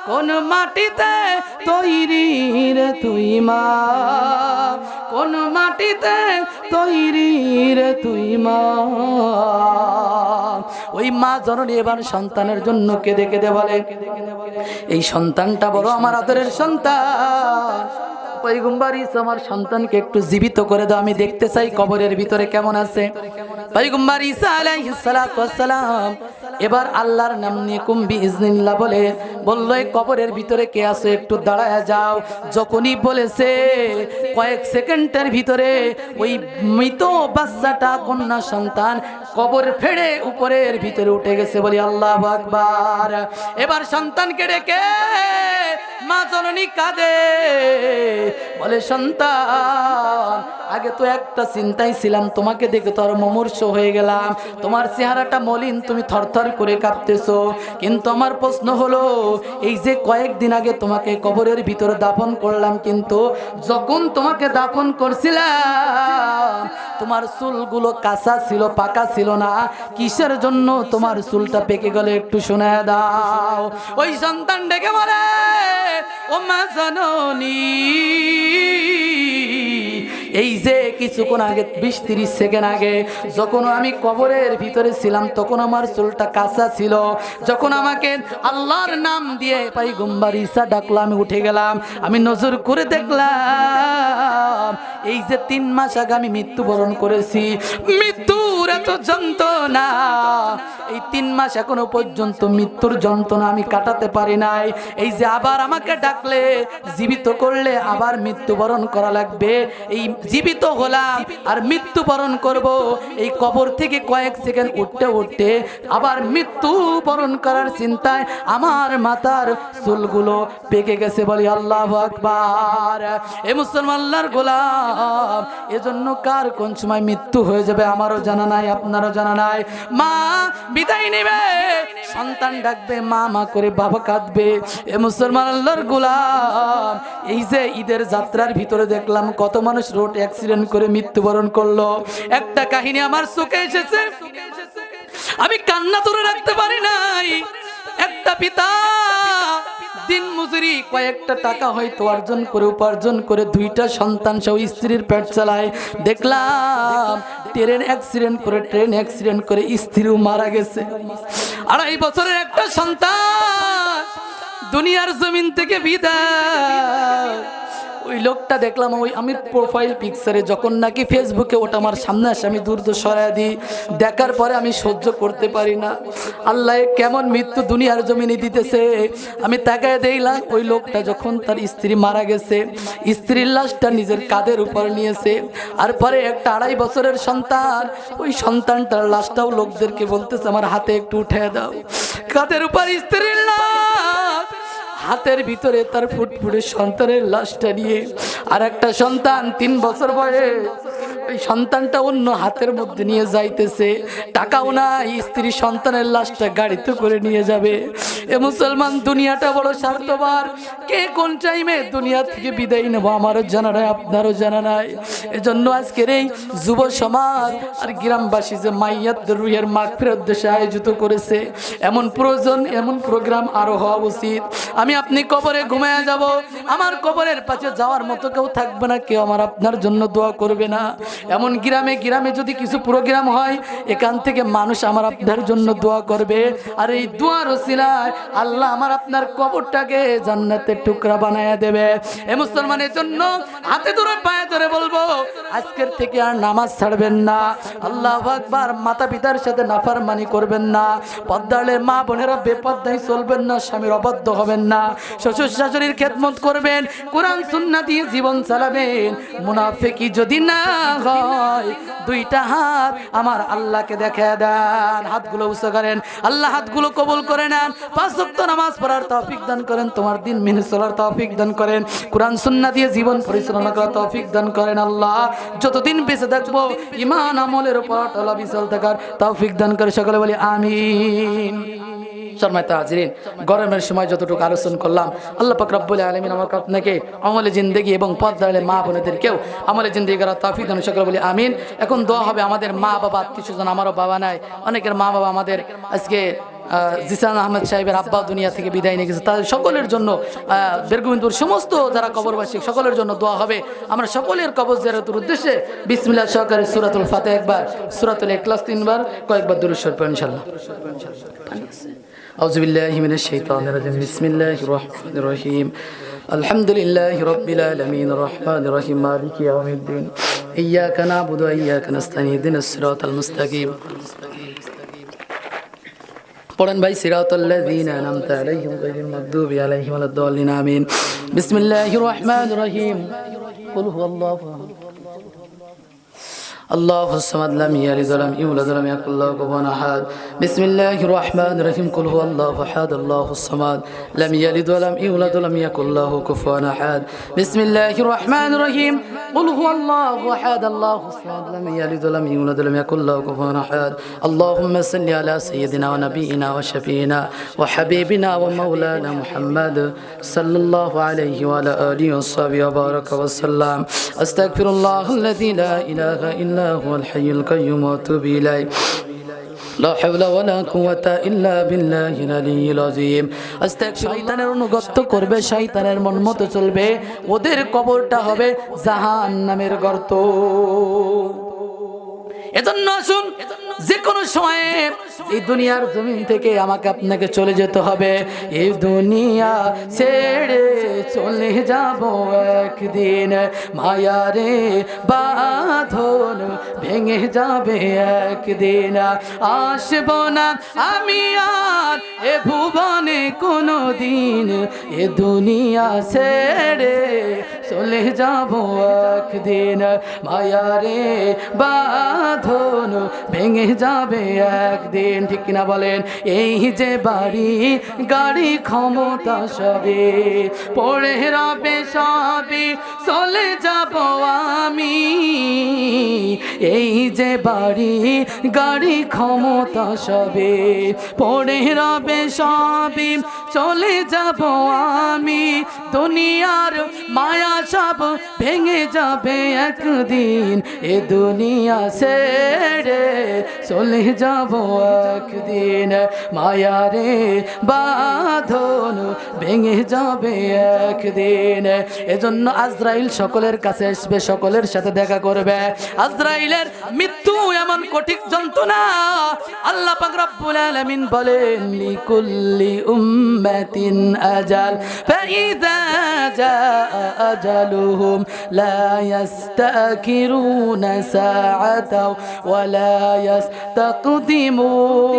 কোন মাটিতে তৈরি রে তুই মা, কোন মাটিতে তৈরি রে তুই মা। ওই মা জননী এবার সন্তানের জন্য কেঁদে কেঁদে বলে, এই সন্তানটা বড় আমার আদরের সন্তান, পয়গম্বর ঈসা আমার সন্তানকে একটু জীবিত করে দাও, আমি দেখতে চাই কবরের ভিতরে কেমন আছে। পয়গম্বর ঈসা আলাইহিস সালাতু ওয়াস সালাম এবার আল্লাহর নাম নিয়ে কুম বিইজনিল্লাহ বলে বলল, এই কবরের ভিতরে কে আছে একটু দাঁড়ায় যাও। যখনই বলেছে কয়েক সেকেন্ডের ভিতরে ওই মৃত বাচ্চাটা কন্যা সন্তান কবর ফেড়ে উপরের ভিতরে উঠে গেছে। বলি আল্লাহু আকবার। এবার সন্তানকে ডেকে মা জননী কাঁদে, বলে সন্তান আগে তো একটা চিন্তাই ছিলাম, তোমাকে দেখে তো আর মুমূর্ষ হয়ে গেলাম, তোমার চেহারাটা মলিন, তুমি থরথর করে কাঁপতেছো, কিন্তু আমার প্রশ্ন হলো এই যে কয়েকদিন আগে তোমাকে কবরের ভিতরে দাফন করলাম, কিন্তু যখন তোমাকে দাফন করছিলাম তোমার চুলগুলো কাঁচা ছিল, পাকা ছিল না, কিসের জন্য তোমার চুলটা পেকে গেলে একটু শোনায় দাও। ওই সন্তান ডেকে বলে, ও মা জননী, এই যে কিছুক্ষণ আগে 20-30 সেকেন্ড আগে যখন আমি কবরের ভিতরে ছিলাম তখন আমার চুলটা কাঁচা ছিল, যখন আমাকে আল্লাহর নাম দিয়ে পয়গম্বর ঈসা ডাকলো আমি উঠে গেলাম, আমি নজর করে দেখলাম এই যে 3 মাস আগে আমি মৃত্যুবরণ করেছি, মৃত্যুর এত যন্ত্রণা, এই 3 মাস এখনো পর্যন্ত মৃত্যুর যন্ত্রণা আমি কাটাতে পারি নাই, এই যে আবার আমাকে ডাকলে জীবিত করলে আবার মৃত্যুবরণ করা লাগবে, এই জীবিত হলাম আর মৃত্যুবরণ করব, এই কবর থেকে কয়েক সেকেন্ড উঠতে উঠতে আবার মৃত্যুবরণ করার চিন্তায় আমার মাথার চুলগুলো পেকে গেছে। বলি আল্লাহু আকবার। এ মুসলমান আল্লাহর গোলাম, এজন্য কার কোন সময় মৃত্যু হয়ে যাবে আমারও জানা নাই, আপনারও জানা নাই। মা বিদায় নেবে, সন্তান ডাকবে মা মা করে, বাবা কাঁদবে। এ মুসলমান আল্লাহর গোলাম, এই যে ঈদের যাত্রার ভিতরে দেখলাম কত মানুষ রোড অ্যাক্সিডেন্ট করে মৃত্যুবরণ করলো, একটা কাহিনী আমার চোখে এসেছে, আমি কান্না ধরে রাখতে পারি নাই। একটা পিতা দিন মজুরি কয়েকটা টাকা হয়তো উপার্জন করে 2টা সন্তান সহ স্ত্রীর পেট চালায়, দেখলাম ট্রেন অ্যাক্সিডেন্ট করে স্ত্রীও মারা গেছে। 2.5 বছরের একটা সন্তান দুনিয়ার জমিন থেকে বিদায়। ওই লোকটা দেখলাম, ওই আমি প্রোফাইল পিকচারে যখন নাকি ফেসবুকে ওটা আমার সামনে আসে আমি দূর সরাই দিই, দেখার পরে আমি সহ্য করতে পারি না। আল্লাহ কেমন মৃত্যু দুনিয়ার জমিনে দিতেছে। আমি তাকায় দেখলাম ওই লোকটা যখন তার স্ত্রী মারা গেছে, স্ত্রীর লাশটা নিজের কাঁধের উপর নিয়েছে, আর পরে একটা 2.5 বছরের সন্তান, ওই সন্তানটার লাশটাও লোকদেরকে বলতেছে আমার হাতে একটু উঠে দাও, কাঁধের উপর স্ত্রীর লাশ, হাতের ভিতরে তার ফুটফুটে সন্তানের লাশটা নিয়ে আর একটা সন্তান 3 বছর বয়স, ওই সন্তানটা অন্য হাতের মধ্যে নিয়ে যাইতেছে, টাকাও নাই, স্ত্রী সন্তানের লাশটা গাড়িতে করে নিয়ে যাবে। এ মুসলমান, দুনিয়াটা বড় স্বার্থপর, কে কোন টাইমে দুনিয়া থেকে বিদায় নেব আমারও জানা নাই, আপনারও জানা নাই। এজন্য আজকের এই যুব সমাজ আর গ্রামবাসী যে মাইয়াতদের রুহের মাগফিরাতের উদ্দেশ্যে আয়োজিত করেছে, এমন প্রয়োজন, এমন প্রোগ্রাম আরো হওয়া উচিত। আমি আপনি কবরে ঘুমায়া যাব, আমার কবরের পাশে যাওয়ার মতো কেউ থাকবে না, কেউ আমার আপনার জন্য দোয়া করবে না। এমন গ্রামে যদি কিছু প্রোগ্রাম হয়, এখান থেকে মানুষ আমার আপনার জন্য দোয়া করবে, আর এই দোয়ার ওসিলায় আল্লাহ আমার আপনার কবরটাকে জান্নাতের টুকরা বানায়া দেবে। এ মুসলমানের জন্য হাতে ধরে পায়ে ধরে বলবো, আজকের থেকে আর নামাজ ছাড়বেন না, আল্লাহু আকবার, মাতা পিতার সাথে নাফরমানি করবেন না, পর্দার মা বোনেরা বেপর্দায় চলবেন না, স্বামীর অবাধ্য হবেন না, শ্বশুর শাশুড়ির খেদমত করবেন, কোরআন সুন্নাহ দিয়ে জীবন চালাবেন। মুনাফিকি যদি না হয়, 2টা হাত আমার আল্লাহকে দেখায় দেন, হাতগুলো উঁচু করেন, আল্লাহ হাতগুলো কবুল করে নেন, 5 ওয়াক্ত নামাজ পড়ার তৌফিক দান করেন, তোমার দিন মেনে চলার তৌফিক দান করেন, কোরআন সুন্নাহ দিয়ে জীবন পরিচালনা করার তৌফিক দান করেন। আল্লাহ যতদিন বেঁচে থাকবো ঈমান আমলের উপর অটল বিচল থাকার তৌফিক দান করে, সকলে বলি আমিন। সম্মানিত হাজিরিন, গরমের সময় যতটুকু আলোচনা করলাম, আল্লাহ পাক রব্বুল আলামিন আমাকে আপনাকে আমলে জিন্দেগি এবং পর্দার মা বোনেদেরকেও আমলে জিন্দেগি করার তৌফিক দান, সকলে বলি আমিন। এখন দোয়া হবে আমাদের মা বাবা, আত্মীয় স্বজন, আমারও বাবা নাই, অনেকের মা বাবা আমাদের আজকে জিসান আহমেদ সাহেবের আব্বা দুনিয়া থেকে বিদায় নিয়ে গেছে, তাদের সকলের জন্য বেরগোবিন্দপুর সমস্ত যারা কবরবাসী সকলের জন্য দোয়া হবে। আমরা সকলের কবর জিয়ারতের উদ্দেশ্যে বিসমিল্লাহ সহকারে সূরাতুল ফাতিহা একবার, সূরাতুল ইখলাস 3 বার, কয়েকবার দুরূদ শরীফ পড়ুন ইনশাআল্লাহ। আউযু বিল্লাহি মিনাশ শাইতানির রাজিম। বিসমিল্লাহির রহমানির রহিম। আলহামদুলিল্লাহি রাব্বিল আলামিন রহমানির রহিম মালিকি ইয়াউমিদ্দিন ইয়্যাকা না'বুদু ওয়া ইয়্যাকা নাস্তাঈন ইহদিনাস সিরাতাল মুস্তাকিম। পড়েন ভাই, সিরাতাল্লাযীনা আন'আমতা আলাইহিম গায়রিল মাগদুবি আলাইহিম ওয়ালাদ-দাল্লিন আমিন। বিসমিল্লাহির রহমানির রহিম। কুল হুয়াল্লাহু আহাদ আল্লাহুস সামাদ লাম ইয়ালিদ ওয়া লাম ইউলাদ ওয়া লাম ইয়াকুল লাহু কুফুওয়ান আহাদ। বিসমিল্লাহির রহমানির রহিম। কুল হুয়াল্লাহু আহাদ আল্লাহুস সামাদ লাম ইয়ালিদ ওয়া লাম ইউলাদ ওয়া লাম ইয়াকুল লাহু কুফুওয়ান আহাদ। বিসমিল্লাহির রহমানির রহিম। কুল হুয়াল্লাহু আহাদ আল্লাহুস সামাদ লাম ইয়ালিদ ওয়া লাম ইউলাদ ওয়া লাম ইয়াকুল লাহু কুফুওয়ান আহাদ। আল্লাহুম্মা সাল্লি আলা সাইয়্যিদিনা ওয়া নাবিয়িনা ওয়া শাফিইনা ওয়া হাবিবিনা ওয়া মাওলানা মুহাম্মদ সাল্লাল্লাহু আলাইহি ওয়া আলা আলিহি ওয়া সাহবিহি ওয়া বারাকা ওয়া সাল্লাম। আস্তাগফিরুল্লাহাল্লাযী লা ইলাহা ইল্লা হুয়াল হাইয়ুল কাইয়্যুম ওয়া আতুবু ইলাইহি। লা হাওলা ওয়ালা কুওয়াতা ইল্লা বিল্লাহিল আলিয়্যিল আযীম। শয়তানের অনুগত করবে, শয়তানের মন মতো চলবে, ওদের কবরটা হবে জাহান্নামের গর্ত। এজন্য আসুন, যে কোনো সময়ে এই দুনিয়ার জমিন থেকে আমাকে আপনাকে চলে যেতে হবে। এই দুনিয়া ছেড়ে চলে যাব একদিন, মায়ারে বাঁধন ভেঙে যাবে একদিন। আসব না আমি আর এ ভুবনে কোনো দিন, এ দুনিয়া ছেড়ে চলে যাব একদিন, মায়ারে বাঁধন ভেঙে যাবে একদিন। ঠিক কিনা বলেন? এই যে বাড়ি গাড়ি ক্ষমতা সবে পড়ে রবে সবই চলে যাব আমি। এই যে বাড়ি গাড়ি ক্ষমতা সবে পড়ে রবে সবই চলে যাব আমি। দুনিয়ার মায়া সব ভেঙে যাবে একদিন, এ দুনিয়া ছেড়ে চলে যাব একদিন, মায়ারে বাঁধন ভেঙে যাবে একদিন। এজন্য আজরাইল সকলের কাছে আসবে, সকলের সাথে দেখা করবে। আজরাইলের মৃত্যু এমন কঠিন যন্ত্রণা, আল্লাহ পাক রব্বুল আলামিন বলেন লিকুল্লি উম্মাতিন আজাল ফাইযা জাআ আজালুহুম লা ইস্তাকিরুনা সাআতাও ওয়া লা ইস্তাকদিমুন।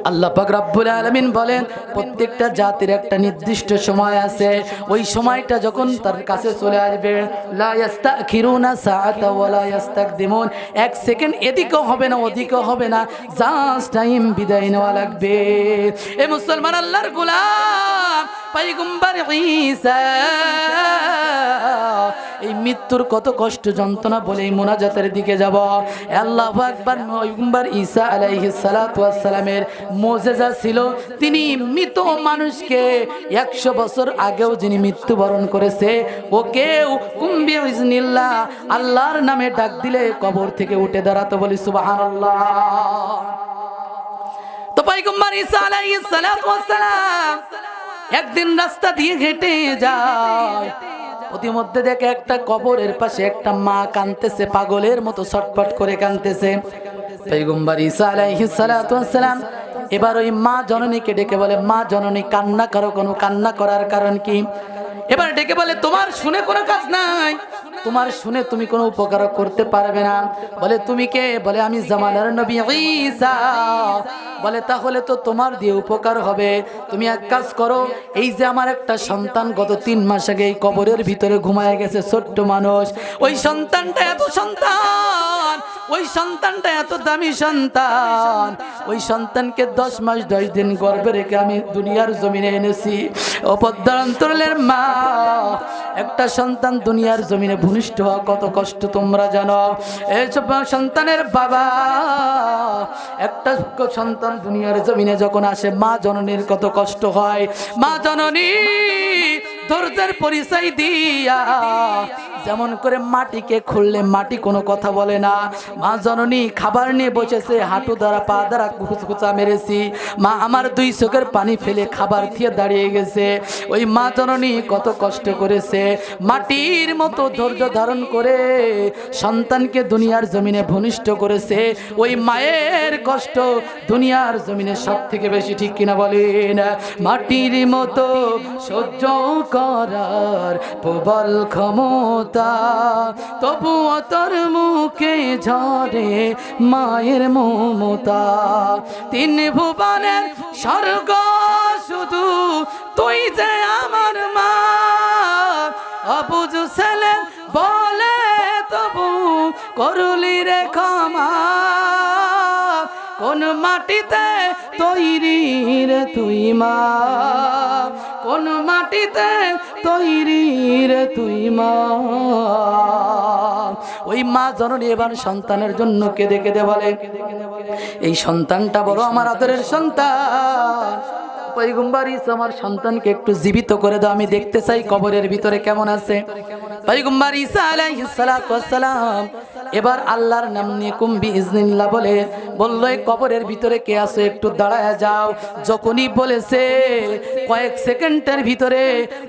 আল্লাহ পাক রব্বুল আলামিন বলেন প্রত্যেকটা জাতির একটা নির্দিষ্ট সময় আছে, ওই সময়টা যখন তার কাছে চলে আসবে, লা ইস্তাখিরুনা সাআতা ওয়া লা ইস্তাকদিমুন, এক সেকেন্ড এদিকেও হবে না ওদিকেও হবে না, জাস্ট টাইম বিদায় নেওয়া লাগবে। এ মুসলমান আল্লাহর গোলাম পয়গম্বর ঈসা এই মৃত্যুর কত কষ্ট যন্ত্রণা বলে এই মোনাজাতের দিকে যাব। আল্লাহু আকবার। পয়গম্বর ঈসা আলাইহিস সালাতু ওয়াস সালামের মুজিজা ছিল, তিনি মৃত মানুষকে 100 বছর আগেও যিনি মৃত্যুবরণ করেছে ওকেও কুম্বি ইজনিল্লাহ আল্লাহর নামে ডাক দিলে কবর থেকে উঠে দাঁড়াতে, বলি সুবহানাল্লাহ। তো পয়গম্বর ঈসা আলাইহিস সালাতু ওয়াস সালাম একদিন রাস্তা দিয়ে হেঁটে যায়, প্রতিমধ্যে দেখে একটা কবরের পাশে একটা মা কাঁদতেছে, পাগলের মতো ছটফট করে কাঁদতেছে। পয়গম্বর ঈসা আলাইহিস সালাতু ওয়াস সালাম এবার ওই মা জননীকে ডেকে বলে, মা জননী কান্না করো, কোনো কান্না করার কারণ কি? এবার ডেকে বলে, তোমার শুনে কোনো কাজ নাই, তোমার শুনে তুমি কোনো উপকার করতে পারবে না। বলে তুমি কে? বলে আমি জামানার নবী ঈসা। বলে তাহলে তো তোমার দিয়ে উপকার হবে, তুমি এক কাজ করো, এই যে আমার একটা সন্তান গত 3 মাস আগে এই কবরের ভিতরে ঘুমায় গেছে, ছোট্ট মানুষ, ওই সন্তানটা এত দামি সন্তান, ওই সন্তানকে 10 মাস 10 দিন গর্ভে রেখে আমি দুনিয়ার জমিনে এনেছি। অপদ্ধান্তরের মা, একটা সন্তান দুনিয়ার জমিনে ভূমিষ্ঠ হওয়া কত কষ্ট তোমরা জানো। এইসব সন্তানের বাবা, একটা সন্তান দুনিয়ার জমিনে যখন আসে, মা জননীর কত কষ্ট হয়। মা জননী ধৈর্যের পরিচয় দিয়া যেমন করে মাটিকে খুললে মাটি কোনো কথা বলে না। মা জননী খাবার নিয়ে বসেছে, হাঁটু দ্বারা পা দ্বারা কুচকুচা মেরেছি, মা আমার 2 চোখের পানি ফেলে খাবার দিয়ে দাঁড়িয়ে গেছে। ওই মা জননী কত কষ্ট করেছে, মাটির মতো ধৈর্য ধারণ করে সন্তানকে দুনিয়ার জমিনে ভূমিষ্ঠ করেছে। ওই মায়ের কষ্ট দুনিয়ার জমিনে সব থেকে বেশি, ঠিক কিনা বলেন? মাটির মতো সহ্য করার প্রবল ক্ষমতা, তবুও তোর মুখে ঝরে মায়ের মমতা। 3 ভুবনের স্বর্গ শুধু তুই যে আমার মা, অবুঝ ছেলে বলে তবু করলি রে ক্ষমা। কোন মাটিতে তৈরি রে তুই মা, কোন মাটিতে তৈরি রে তুই মা। ওই মা জননী এবার সন্তানের জন্য কেঁদে কেঁদে বলে, এই সন্তানটা বড় আমার আদরের সন্তান, পয়গম্বর ঈসা আমার সন্তানকে একটু জীবিত করে দাও, আমি দেখতে চাই কবরের ভিতরে কেমন আছে। পয়গম্বর ঈসা আলাইহিস সালাতু ওয়াস সালাম এবার আল্লাহর নাম নিয়ে কুম বিইজনিল্লাহ বলে বলল, এই কবরের ভিতরে কে আছে একটু দাঁড়ায় যাও। যখনই বলেছে কয়েক সেকেন্ডের ভিতরে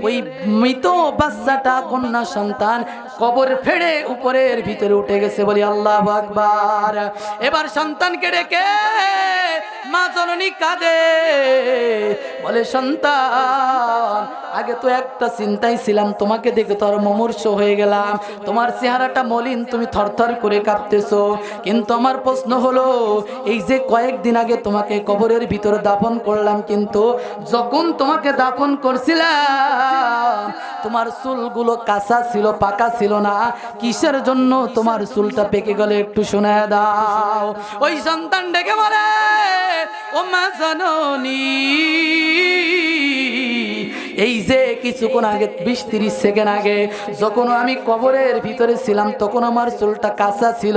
ওই মৃত বাচ্চাটা, কন্যা সন্তান কবর ফেড়ে উপরের ভিতরে উঠে গেছে। বলি আল্লাহু আকবার। এবার সন্তানকে ডেকে মা জননী কাঁদে, বলে সন্তান আগে তো একটা চিন্তাই ছিলাম, তোমাকে দেখে তো আর মুমূর্ষ হয়ে গেলাম, তোমার চেহারাটা মলিন, তুমি থরথর করে কাঁপতেছো। কিন্তু আমার প্রশ্ন হলো, এই যে কয়েকদিন আগে তোমাকে কবরের ভিতরে দাফন করলাম, কিন্তু যখন তোমাকে দাফন করছিলাম তোমার চুলগুলো কাঁচা ছিল, পাকা ছিল না, কিসের জন্য তোমার চুলটা পেকে গেলে একটু শোনায় দাও। ওই সন্তান ডেকে বলে, ও মা জননী, এই যে কিছুক্ষণ আগে 20-30 সেকেন্ড আগে যখন আমি কবরের ভিতরে ছিলাম তখন আমার চুলটা কাঁচা ছিল,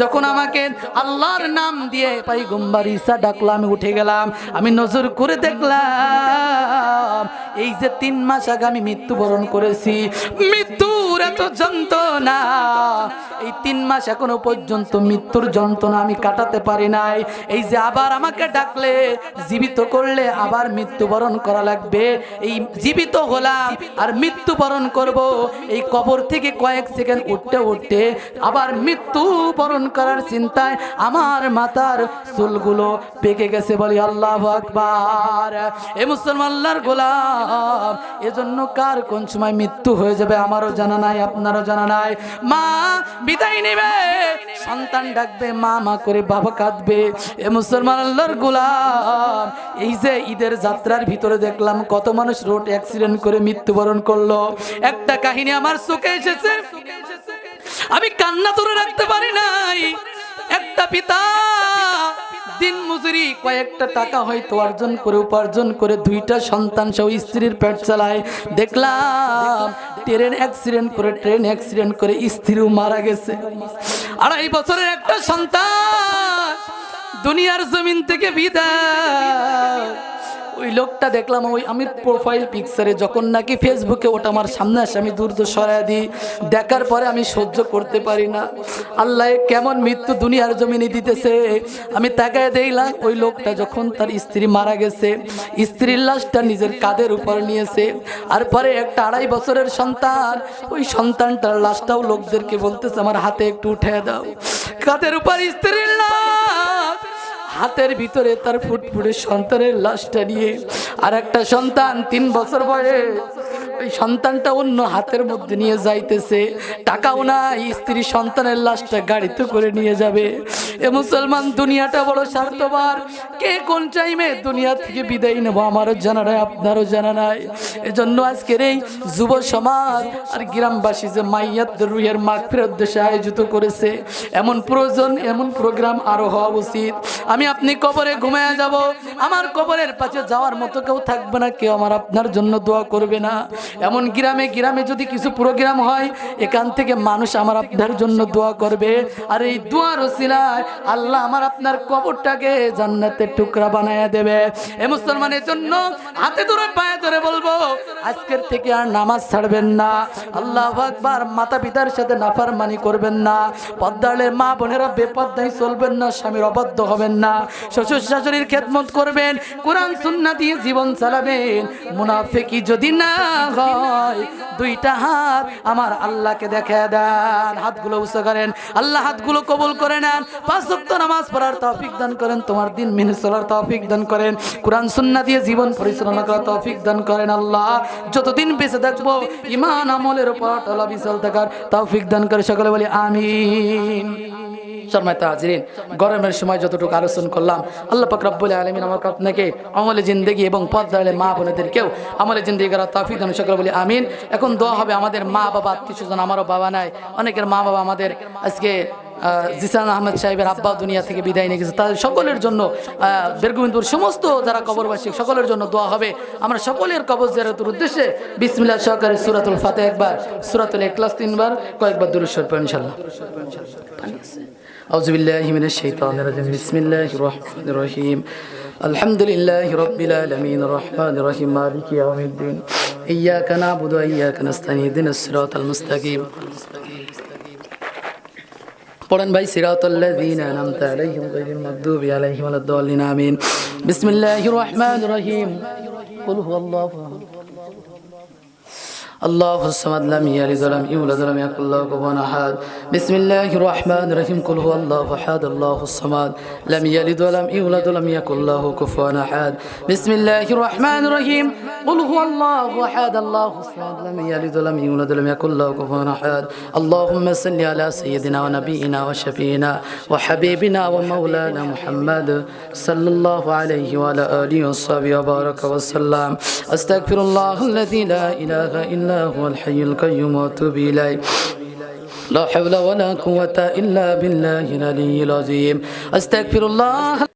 যখন আমাকে আল্লাহর নাম দিয়ে পয়গম্বর ঈসা ডাকলো আমি উঠে গেলাম, আমি নজর করে দেখলাম এই যে 3 মাস আগে আমি মৃত্যুবরণ করেছি, মৃত্যুর এত যন্ত্রণা, এই 3 মাস এখনো পর্যন্ত মৃত্যুর যন্ত্রণা আমি কাটাতে পারি নাই। এই যে আবার আমাকে ডাকলে, জীবিত করলে আবার মৃত্যুবরণ করা লাগবে, এই জীবিত হলাম আর মৃত্যুবরণ করব, এই কবর থেকে কয়েক সেকেন্ড উঠতে উঠতে আবার মৃত্যুবরণ করার চিন্তায় আমার মাথার চুলগুলো পেকে গেছে। বলি আল্লাহু আকবার। এ মুসলমান আল্লাহর গোলাম, এজন্য কার কোন সময় মৃত্যু হয়ে যাবে আমারও জানা নাই, আপনারও জানা নাই। মা বিদায় নেবে, সন্তান ডাকবে মা মা করে, বাবা কাঁদবে। এ মুসলমান আল্লাহর গোলাম, এই যে ঈদের যাত্রার ভিতরে দেখলাম কত মানুষ রোড অ্যাক্সিডেন্ট করে মৃত্যুবরণ করলো। একটা কাহিনী আমার চোখে এসেছে, আমি কান্না ধরে রাখতে পারি নাই। একটা পিতা দিন মজুরি কয়েকটা টাকা হয়তো অর্জন করে উপার্জন করে 2টা সন্তান সহ স্ত্রীর পেট চালায়, দেখলাম ট্রেন অ্যাক্সিডেন্ট করে স্ত্রীও মারা গেছে। 2.5 বছরের একটা সন্তান দুনিয়ার জমিন থেকে বিদায়। ওই লোকটা দেখলাম, ওই আমি প্রোফাইল পিকচারে যখন নাকি ফেসবুকে ওটা আমার সামনে আসে আমি দ্রুত সরাই দিই, দেখার পরে আমি সহ্য করতে পারি না। আল্লাহ কেমন মৃত্যু দুনিয়ার জমিনে দিতেছে। আমি তাকায় দেখলাম ওই লোকটা যখন তার স্ত্রী মারা গেছে, স্ত্রীর লাশটা নিজের কাঁধের উপর নিয়েছে, আর পরে একটা 2.5 বছরের সন্তান, ওই সন্তানটার লাশটাও লোকদেরকে বলতেছে আমার হাতে একটু উঠে দাও। কাঁধের উপর স্ত্রীর লাশ, হাতের ভিতরে তার ফুটফুটে সন্তানের লাশটা নিয়ে আর একটা সন্তান 3 বছর বয়স, ওই সন্তানটা অন্য হাতের মধ্যে নিয়ে যাইতেছে, টাকাও নাই, স্ত্রী সন্তানের লাশটা গাড়িতে করে নিয়ে যাবে। এ মুসলমান, দুনিয়াটা বড় স্বার্থপর, কে কোন টাইমে দুনিয়া থেকে বিদায় নেব আমারও জানা নাই, আপনারও জানা নাই। এজন্য আজকের এই যুব সমাজ আর গ্রামবাসী যে মাইয়াতদের রুহের মাগফিরাতের উদ্দেশ্যে আয়োজিত করেছে, এমন প্রয়োজন, এমন প্রোগ্রাম আরো হওয়া উচিত। আমি আপনি কবরে ঘুমায়া যাব, আমার কবরের পাশে যাওয়ার মতো কেউ থাকবে না, কেউ আমার আপনার জন্য দোয়া করবে না। এমন গ্রামে গ্রামে যদি কিছু প্রোগ্রাম হয়, এখান থেকে মানুষ আমার আপনার জন্য দোয়া করবে, আর এই দোয়ার ওসিলায় আল্লাহ আমার আপনার কবরটাকে জান্নাতের টুকরা বানায়া দেবে। এ মুসলমানের জন্য হাতে ধরে পায়ে ধরে বলবো, আজকের থেকে আর নামাজ ছাড়বেন না, আল্লাহু আকবার, মাতা পিতার সাথে নাফরমানি করবেন না, পর্দালের মা বোনেরা বেপর্দায় চলবেন না, স্বামীর অবাধ্য হবেন না, শ্বশুর শাশুড়ির খেদমত করবেন, কোরআন সুন্নাহ দিয়ে জীবন চালাবেন। মুনাফিকি যদি না হয়, দুইটা হাত আমার আল্লাহকে দেখায় দেন, হাতগুলো উঁচু করেন, আল্লাহ হাতগুলো কবুল করে নেন, 5 ওয়াক্ত নামাজ পড়ার তৌফিক দান করেন, তোমার দিন মেনে চলার তৌফিক দান করেন, কোরআন সুন্নাহ দিয়ে জীবন পরিচালনা করার তৌফিক দান করেন। আল্লাহ যতদিন বেঁচে থাকবো ঈমান আমলের উপর টলা বিচল থাকার তৌফিক দান করে, সকলে বলি আমিন। সম্মানিত হাজিরিন, গরমের সময় যতটুকু আলোচনা করলাম, আল্লাহ পাক রব্বুল আলামিন আমাকে আপনাকে আমলে জিন্দেগি এবং পর্দালে মা বোনেদেরকেও আমলে জিন্দেগি করার তৌফিক দান, সকলে বলি আমিন। এখন দোয়া হবে আমাদের মা বাবা, আত্মীয় স্বজন, আমারও বাবা নাই, অনেকের মা বাবা আমাদের আজকে জিসান আহমেদ সাহেবের আব্বা দুনিয়া থেকে বিদায় নিয়ে গেছে, তাদের সকলের জন্য বেরগোবিন্দপুর সমস্ত যারা কবরবাসী সকলের জন্য দোয়া হবে। আমরা সকলের কবর জিয়ারতের উদ্দেশ্যে বিসমিল্লাহ সহকারে সূরাতুল ফাতিহা একবার, সূরাতুল ইখলাস 3 বার, কয়েকবার দুরূদ শরীফ পড়ুন ইনশাআল্লাহ। আউযু বিল্লাহি মিনাশ শাইতানির রাজিম, বিসমিল্লাহির রহমানির রহিম, আলহামদুলিল্লাহি রাব্বিল আলামিন, রহমানির রহিম, মালিকি ইয়াউমিদ্দিন, ইয়্যাকা না'বুদু ওয়া ইয়্যাকা নাস্তাঈন, ইহদিনাস সিরাতাল মুস্তাকিম। পড়েন ভাই, সিরাতাল্লাযীনা আন'আমতা আলাইহিম গায়রিল মাগদুবি আলাইহিম ওয়ালাদ-দাল্লিন, আমিন। বিসমিল্লাহির রহমানির রহিম, কুল হুয়াল্লাহু আহাদ, আল্লাহুস সামাদ, লাম ইয়ালিদ ওয়া লাম ইউলাদ ওয়া লাম ইয়াকুল লাহু কুফুওয়ান আহাদ। বিসমিল্লাহির রহমানির রহিম, কুল হুয়াল্লাহু আহাদ, আল্লাহুস সামাদ, লাম ইয়ালিদ ওয়া লাম ইউলাদ ওয়া লাম ইয়াকুল লাহু কুফুওয়ান আহাদ। বিসমিল্লাহির রহমানির রহিম, কুল হুয়াল্লাহু আহাদ, আল্লাহুস সামাদ, লাম ইয়ালিদ ওয়া লাম ইউলাদ ওয়া লাম ইয়াকুল লাহু কুফুওয়ান আহাদ। আল্লাহুম্মা সাল্লি আলা সাইয়্যিদিনা ওয়া নাবিয়িনা ওয়া শাফিইনা ওয়া হাবিবিনা ওয়া মাওলানা মুহাম্মদ সাল্লাল্লাহু আলাইহি ওয়া আলা আলিহি ওয়া সাহবিহি ওয়া বারাকা ওয়া সাল্লাম। আস্তাগফিরুল্লাহাল্লাযী লা ইলাহা ইল্লা হুয়াল হাইয়ুল কাইয়্যুম ওয়া আতুবু ইলাইহি। لا حول ولا قوة إلا بالله العلي العظيم. أستغفر الله